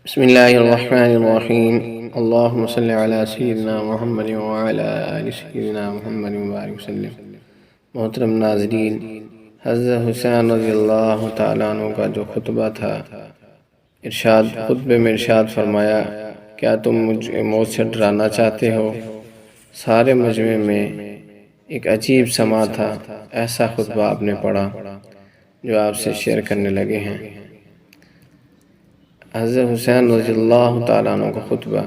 بسم اللہ الرحمن الرحیم اللہم صلی علی سیدنا محمد وعلی آل سیدنا محمد وبارک وسلم۔ محترم ناظرین، حضرت حسین رضی اللہ تعالیٰ عنہ کا جو خطبہ تھا، خطبے میں ارشاد فرمایا، کیا تم موت سے ڈرانا چاہتے ہو؟ سارے مجمع میں ایک عجیب سما تھا۔ ایسا خطبہ آپ نے پڑھا جو آپ سے شیئر کرنے لگے ہیں۔ حضرت حسین رضی اللہ تعالیٰ عنہ کا خطبہ: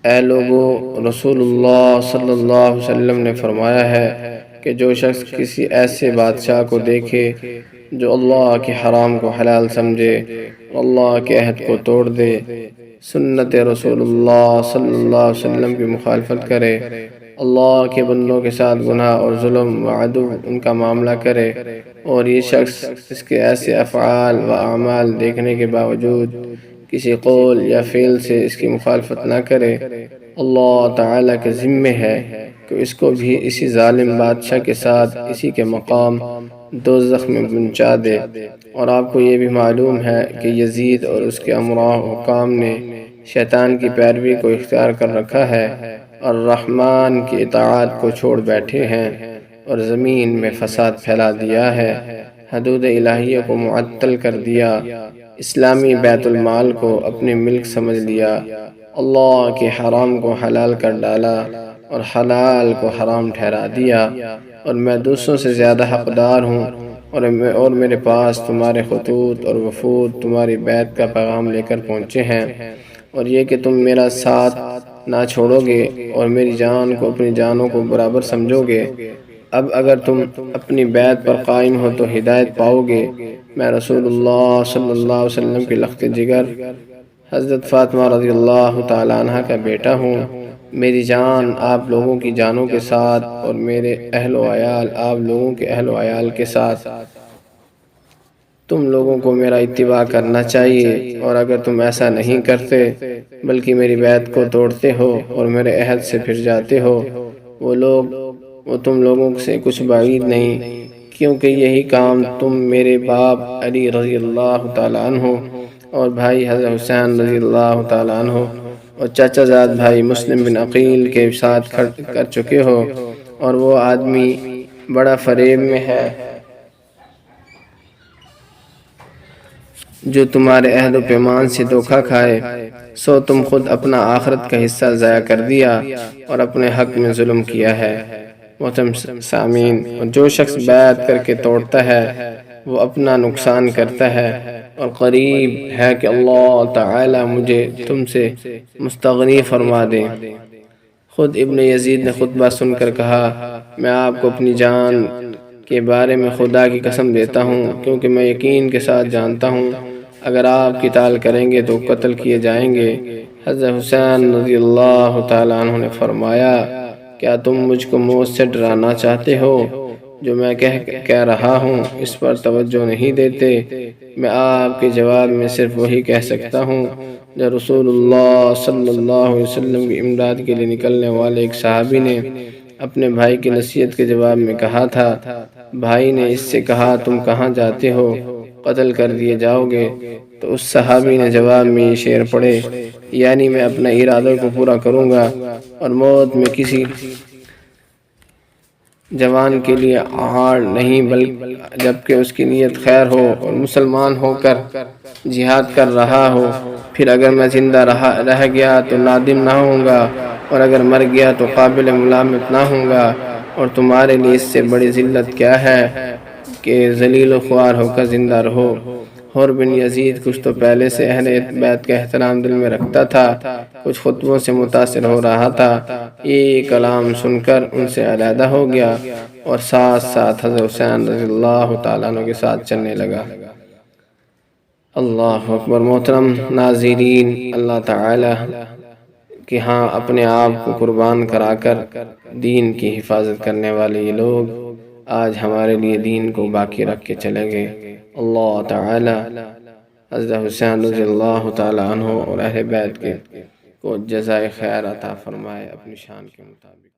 اے لوگو، رسول اللہ صلی اللہ علیہ وسلم نے فرمایا ہے کہ جو شخص کسی ایسے بادشاہ کو دیکھے جو اللہ کے حرام کو حلال سمجھے، اللہ کے عہد کو توڑ دے، سنت رسول اللہ صلی اللہ علیہ وسلم کی مخالفت کرے، اللہ کے بندوں کے ساتھ گناہ اور ظلم و عدو ان کا معاملہ کرے، اور یہ شخص اس کے ایسے افعال و اعمال دیکھنے کے باوجود کسی قول یا فعل سے اس کی مخالفت نہ کرے، اللہ تعالیٰ کے ذمہ ہے کہ اس کو بھی اسی ظالم بادشاہ کے ساتھ اسی کے مقام دوزخ میں پہنچا دے۔ اور آپ کو یہ بھی معلوم ہے کہ یزید اور اس کے امراء و حکام نے شیطان کی پیروی کو اختیار کر رکھا ہے اور رحمان کی اطاعت کو چھوڑ بیٹھے ہیں اور زمین میں فساد پھیلا دیا ہے، حدود الہیہ کو معطل کر دیا، اسلامی بیت المال کو اپنے ملک سمجھ لیا، اللہ کے حرام کو حلال کر ڈالا اور حلال کو حرام ٹھہرا دیا، اور میں دوسروں سے زیادہ حقدار ہوں، اور میرے پاس تمہارے خطوط اور وفود تمہاری بیعت کا پیغام لے کر پہنچے ہیں، اور یہ کہ تم میرا ساتھ نہ چھوڑو گے اور میری جان کو اپنی جانوں کو برابر سمجھو گے۔ اب اگر تم اپنی بیعت پر قائم ہو تو ہدایت پاؤ گے۔ میں رسول اللہ صلی اللہ علیہ وسلم کی لخت جگر حضرت فاطمہ رضی اللہ تعالیٰ عنہ کا بیٹا ہوں۔ میری جان آپ لوگوں کی جانوں کے ساتھ اور میرے اہل و عیال آپ لوگوں کے اہل و عیال کے ساتھ۔ تم لوگوں کو میرا اتباع کرنا چاہیے، اور اگر تم ایسا نہیں کرتے بلکہ میری بیعت کو توڑتے ہو اور میرے عہد سے پھر جاتے ہو، وہ تم لوگوں سے کچھ بعید نہیں، کیونکہ یہی کام تم میرے باپ علی رضی اللہ تعالیٰ عنہ اور بھائی حضرت حسین رضی اللہ تعالیٰ عنہ اور چچا زاد بھائی مسلم بن عقیل کے ساتھ کر چکے ہو، اور وہ آدمی بڑا فریب میں ہے جو تمہارے عہد و پیمان سے دھوکہ کھائے، سو تم خود اپنا آخرت کا حصہ ضائع کر دیا اور اپنے حق میں ظلم کیا ہے۔ محترم سامعین، اور جو شخص بیعت کر کے توڑتا ہے وہ اپنا نقصان کرتا ہے، اور قریب ہے کہ اللہ تعالی مجھے تم سے مستغنی فرما دے۔ خود ابن یزید نے خطبہ سن کر کہا، میں آپ کو اپنی جان کے بارے میں خدا کی قسم دیتا ہوں، کیونکہ میں یقین کے ساتھ جانتا ہوں اگر آپ قتال کریں گے تو قتل کیے جائیں گے۔ حضرت حسین رضی اللہ تعالیٰ عنہ نے فرمایا، کیا تم مجھ کو موت سے ڈرانا چاہتے ہو؟ جو میں کہہ رہا ہوں اس پر توجہ نہیں دیتے۔ میں آپ کے جواب میں صرف وہی کہہ سکتا ہوں جو رسول اللہ صلی اللہ علیہ وسلم کی امداد کے لیے نکلنے والے ایک صحابی نے اپنے بھائی کی نصیحت کے جواب میں کہا تھا۔ بھائی نے اس سے کہا، تم کہاں جاتے ہو؟ قتل کر دیے جاؤ گے۔ تو اس صحابی نے جواب میں یہ شعر پڑھے، یعنی میں اپنا ارادہ کو پورا کروں گا اور موت میں کسی جوان کے لیے آڑ نہیں، جبکہ اس کی نیت خیر ہو اور مسلمان ہو کر جہاد کر رہا ہو۔ پھر اگر میں زندہ رہ گیا تو نادم نہ ہوں گا، اور اگر مر گیا تو قابل ملامت نہ ہوں گا۔ اور تمہارے لیے اس سے بڑی ذلت کیا ہے کہ ذلیل و خوار ہو کر زندہ رہو۔ حر بن یزید کچھ تو پہلے سے اہل بیت کا احترام دل میں رکھتا تھا، کچھ خطبوں سے متاثر ہو رہا تھا، یہ کلام سن کر ان سے علیحدہ ہو گیا اور ساتھ ساتھ حضرت حسین رضی اللہ تعالیٰ عنہ کے ساتھ چلنے لگا۔ اللہ اکبر۔ محترم ناظرین، اللہ تعالیٰ کہ ہاں اپنے آپ کو قربان کرا کر دین کی حفاظت کرنے والے یہ لوگ آج ہمارے لیے دین کو باقی رکھ کے چلے گئے۔ اللہ تعالی حضرت حسین رضی اللہ تعالیٰ عنہ اور اہل بیت کو جزائے خیر عطا فرمائے اپنی شان کے مطابق۔